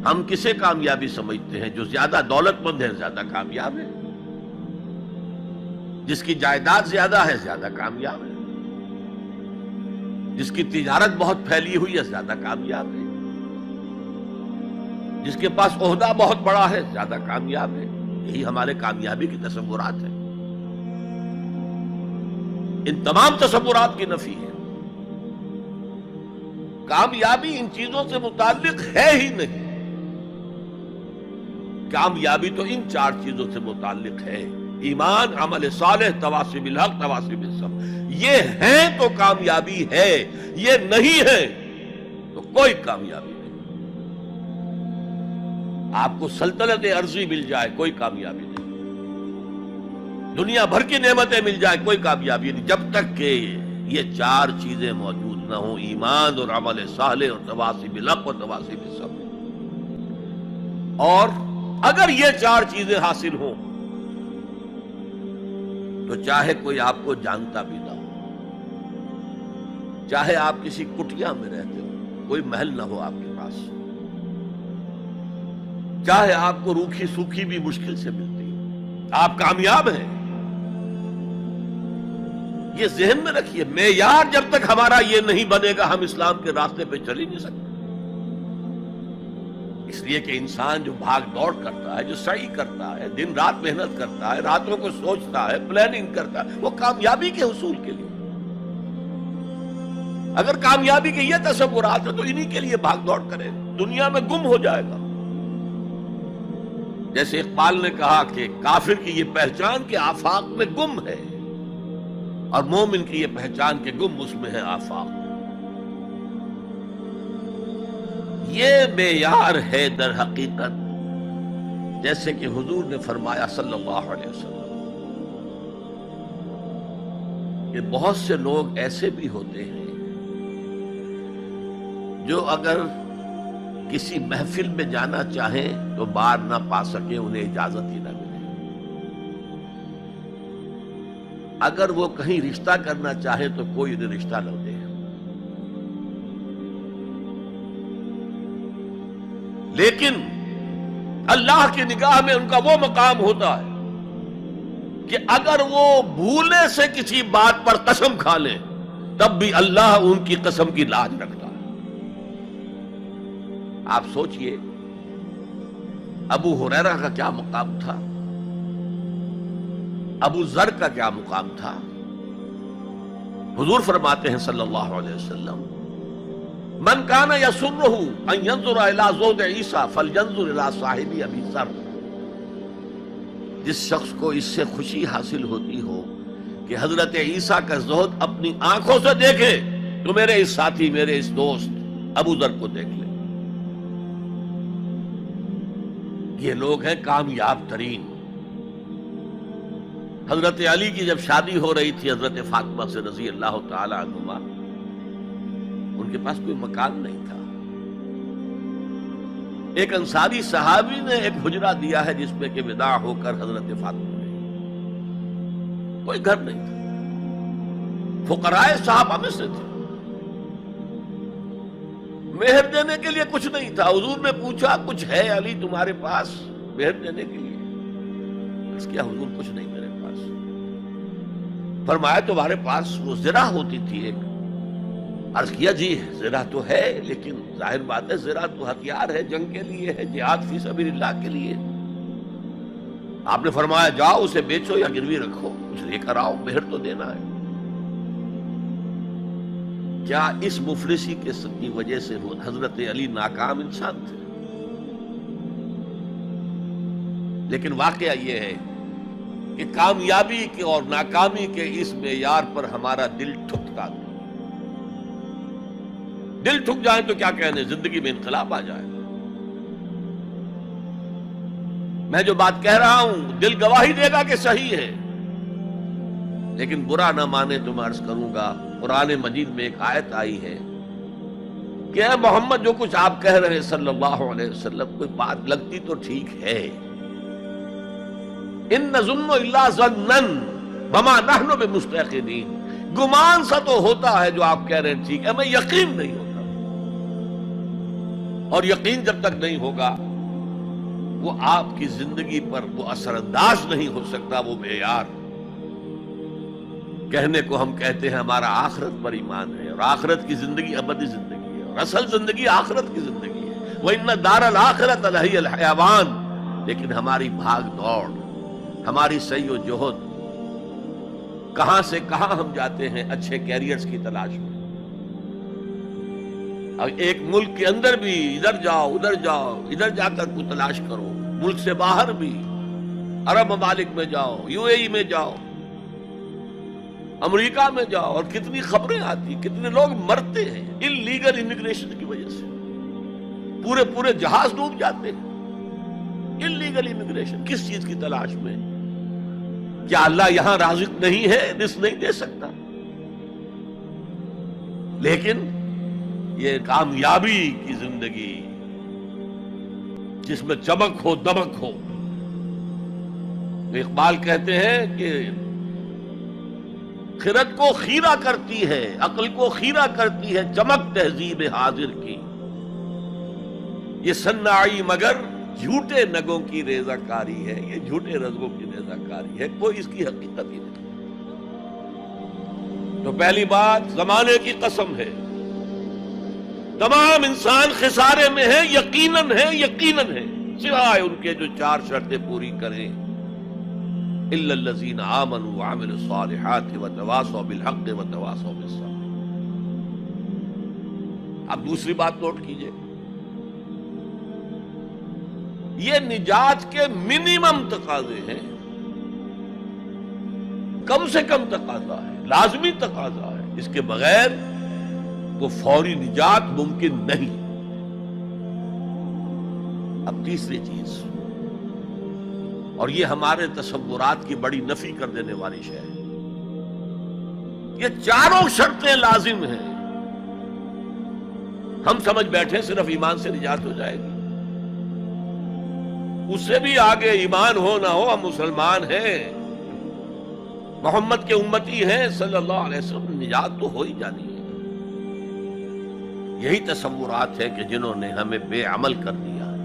ہم کسے کامیابی سمجھتے ہیں؟ جو زیادہ دولت مند ہے زیادہ کامیاب ہے، جس کی جائیداد زیادہ ہے زیادہ کامیاب ہے، جس کی تجارت بہت پھیلی ہوئی ہے زیادہ کامیاب ہے، جس کے پاس عہدہ بہت بڑا ہے زیادہ کامیاب ہے۔ یہی ہمارے کامیابی کے تصورات ہیں۔ ان تمام تصورات کی نفی ہے۔ کامیابی ان چیزوں سے متعلق ہے ہی نہیں۔ کامیابی تو ان چار چیزوں سے متعلق ہے: ایمان، عمل صالح، تواصی بالحق، تواصی بالصبر۔ یہ ہیں تو کامیابی ہے، یہ نہیں ہے تو کوئی کامیابی نہیں۔ آپ کو سلطنت عرضی مل جائے کوئی کامیابی نہیں، دنیا بھر کی نعمتیں مل جائے کوئی کامیابی نہیں، جب تک کہ یہ چار چیزیں موجود نہ ہوں: ایمان اور عمل صالح اور تواصی بالحق اور تواصی بالصبر۔ اور اگر یہ چار چیزیں حاصل ہوں تو چاہے کوئی آپ کو جانتا بھی نہ ہو، چاہے آپ کسی کٹیا میں رہتے ہو، کوئی محل نہ ہو آپ کے پاس، چاہے آپ کو روکھی سوکھی بھی مشکل سے ملتی ہو، آپ کامیاب ہیں۔ یہ ذہن میں رکھیے، معیار جب تک ہمارا یہ نہیں بنے گا ہم اسلام کے راستے پہ چل ہی نہیں سکتے۔ اس لیے کہ انسان جو بھاگ دوڑ کرتا ہے، جو سعی کرتا ہے، دن رات محنت کرتا ہے، راتوں کو سوچتا ہے، پلاننگ کرتا ہے، وہ کامیابی کے حصول کے لیے۔ اگر کامیابی کے یہ تصورات ہیں تو انہی کے لیے بھاگ دوڑ کرے، دنیا میں گم ہو جائے گا۔ جیسے اقبال نے کہا کہ کافر کی یہ پہچان کہ آفاق میں گم ہے، اور مومن کی یہ پہچان کہ گم اس میں ہے آفاق۔ یہ معیار ہے در حقیقت، جیسے کہ حضور نے فرمایا صلی اللہ علیہ وسلم کہ بہت سے لوگ ایسے بھی ہوتے ہیں جو اگر کسی محفل میں جانا چاہیں تو بار نہ پا سکیں، انہیں اجازت ہی نہ ملے۔ اگر وہ کہیں رشتہ کرنا چاہے تو کوئی انہیں رشتہ نہ دے۔ لیکن اللہ کی نگاہ میں ان کا وہ مقام ہوتا ہے کہ اگر وہ بھولے سے کسی بات پر قسم کھا لیں تب بھی اللہ ان کی قسم کی لاج رکھتا ہے۔ آپ سوچئے ابو ہریرہ کا کیا مقام تھا، ابو ذر کا کیا مقام تھا۔ حضور فرماتے ہیں صلی اللہ علیہ وسلم: من کان یسرہ ان ینظر الی زہد عیسیٰ فلینظر الی صاحب ابی ذر۔ جس شخص کو اس سے خوشی حاصل ہوتی ہو کہ حضرت عیسیٰ کا زہد اپنی آنکھوں سے دیکھے تو میرے اس ساتھی، میرے اس دوست ابو ذر کو دیکھ لے۔ یہ لوگ ہیں کامیاب ترین۔ حضرت علی کی جب شادی ہو رہی تھی حضرت فاطمہ سے رضی اللہ تعالی عنہما، ان کے پاس کوئی مکان نہیں تھا۔ ایک انصاری صحابی نے ایک حجرہ دیا ہے جس میں کہ وداع ہو کر حضرت فاطمہ نے، کوئی گھر نہیں تھا، فقراء صحابہ میں سے تھے، مہر دینے کے لیے کچھ نہیں تھا۔ حضور نے پوچھا کچھ ہے علی تمہارے پاس مہر دینے کے لیے؟ اس کیا حضور کچھ نہیں میرے پاس۔ فرمایا تمہارے پاس وہ زرہ ہوتی تھی ایک؟ عرض کیا جی زرہ تو ہے، لیکن ظاہر بات ہے زرہ تو ہتھیار ہے، جنگ کے لیے ہے، جہاد فی سبیل اللہ کے لیے۔ آپ نے فرمایا جاؤ اسے بیچو یا گروی رکھو، کچھ لے کر آؤ، مہر تو دینا ہے۔ کیا اس مفلسی کی وجہ سے حضرت علی ناکام انسان تھے؟ لیکن واقعہ یہ ہے کہ کامیابی کے اور ناکامی کے اس معیار پر ہمارا دل ٹھکتا ہے۔ دل ٹھک جائیں تو کیا کہنے، زندگی میں انقلاب آ جائے۔ میں جو بات کہہ رہا ہوں دل گواہی دے گا کہ صحیح ہے، لیکن برا نہ مانے تو میں عرض کروں گا، قرآن مجید میں ایک آیت آئی ہے کہ اے محمد جو کچھ آپ کہہ رہے ہیں صلی اللہ علیہ وسلم، کوئی بات لگتی تو ٹھیک ہے، ان نظن الا ظنا وما نحن بمستيقنين، گمان سا تو ہوتا ہے جو آپ کہہ رہے ہیں ٹھیک ہے، ہمیں یقین نہیں ہوتا۔ اور یقین جب تک نہیں ہوگا وہ آپ کی زندگی پر وہ اثر انداز نہیں ہو سکتا، وہ معیار۔ کہنے کو ہم کہتے ہیں ہمارا آخرت پر ایمان ہے، اور آخرت کی زندگی ابدی زندگی ہے، اور اصل زندگی آخرت کی زندگی ہے۔ وَإِنَّ دَارَ الْآخِرَةَ لَهِيَ الْحَيَوَانُ، لیکن ہماری بھاگ دوڑ، ہماری سعی و جہد، کہاں سے کہاں ہم جاتے ہیں اچھے کیریئرز کی تلاش میں۔ اب ایک ملک کے اندر بھی ادھر جاؤ ادھر جاؤ، ادھر جا کر کوئی تلاش کرو، ملک سے باہر بھی عرب ممالک میں جاؤ، یو اے ای میں جاؤ، امریکہ میں جاؤ، اور کتنی خبریں آتی، کتنے لوگ مرتے ہیں انلیگل امیگریشن کی وجہ سے، پورے پورے جہاز ڈوب جاتے ہیں۔ انلیگل امیگریشن، کس چیز کی تلاش میں؟ کیا اللہ یہاں رازق نہیں ہے، رزق نہیں دے سکتا؟ لیکن یہ کامیابی کی زندگی جس میں چمک ہو دمک ہو، اقبال کہتے ہیں کہ خرد کو خیرہ کرتی ہے، عقل کو خیرہ کرتی ہے چمک تہذیب حاضر کی، یہ صناعی مگر جھوٹے نگوں کی ریزہ کاری ہے، یہ جھوٹے رزقوں کی ریزہ کاری ہے، کوئی اس کی حقیقت ہی نہیں۔ تو پہلی بات زمانے کی قسم ہے، تمام انسان خسارے میں ہے، یقیناً ہے، یقیناً ہے، سوائے ان کے جو چار شرطیں پوری کریں، الا الذین آمنوا وعملوا الصالحات وتواصوا بالحق وتواصوا بالصبر۔ اب دوسری بات نوٹ کیجئے، یہ نجات کے منیمم تقاضے ہیں، کم سے کم تقاضا ہے، لازمی تقاضا ہے، اس کے بغیر وہ فوری نجات ممکن نہیں۔ اب تیسری چیز، اور یہ ہمارے تصورات کی بڑی نفی کر دینے والی شے ہے، یہ چاروں شرطیں لازم ہیں، ہم سمجھ بیٹھے صرف ایمان سے نجات ہو جائے گی، اس سے بھی آگے ایمان ہو نہ ہو ہم مسلمان ہیں، محمد کے امتی ہیں صلی اللہ علیہ وسلم، نجات تو ہو ہی جانی ہے۔ یہی تصورات ہے کہ جنہوں نے ہمیں بے عمل کر دیا ہے۔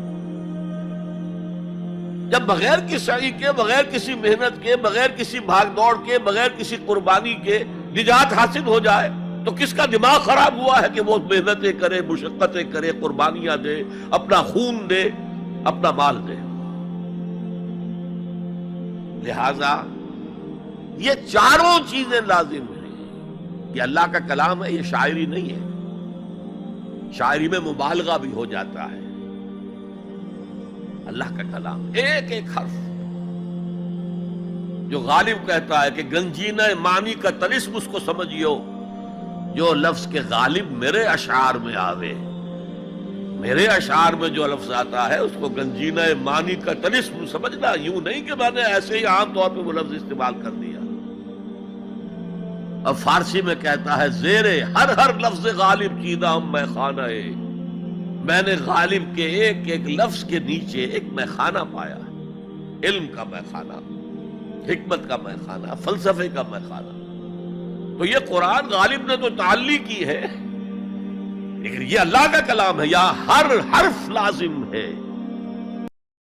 جب بغیر کسی سعی کے، بغیر کسی محنت کے، بغیر کسی بھاگ دوڑ کے، بغیر کسی قربانی کے نجات حاصل ہو جائے تو کس کا دماغ خراب ہوا ہے کہ وہ محنتیں کرے، مشقتیں کرے، قربانیاں دے، اپنا خون دے، اپنا مال دے۔ لہذا یہ چاروں چیزیں لازم ہیں۔ یہ اللہ کا کلام ہے، یہ شاعری نہیں ہے، شاعری میں مبالغہ بھی ہو جاتا ہے۔ اللہ کا کلام ایک ایک حرف، جو غالب کہتا ہے کہ گنجینہ معنی کا طلسم اس کو سمجھیو، جو لفظ کے غالب میرے اشعار میں آوے، میرے اشعار میں جو لفظ آتا ہے اس کو گنجینہ معنی کا طلسم سمجھنا، یوں نہیں کہ میں نے ایسے ہی عام طور پہ وہ لفظ استعمال کر دیا۔ اب فارسی میں کہتا ہے زیرے ہر لفظ غالب چیدہ ہم میں خانہ ہے، میں نے غالب کے ایک ایک لفظ کے نیچے ایک میں خانہ پایا، علم کا میں خانہ، حکمت کا میں خانہ، فلسفے کا میں خانہ۔ تو یہ قرآن غالب نے تو تعلیق کی ہے، لیکن یہ اللہ کا کلام ہے، یہاں ہر حرف لازم ہے۔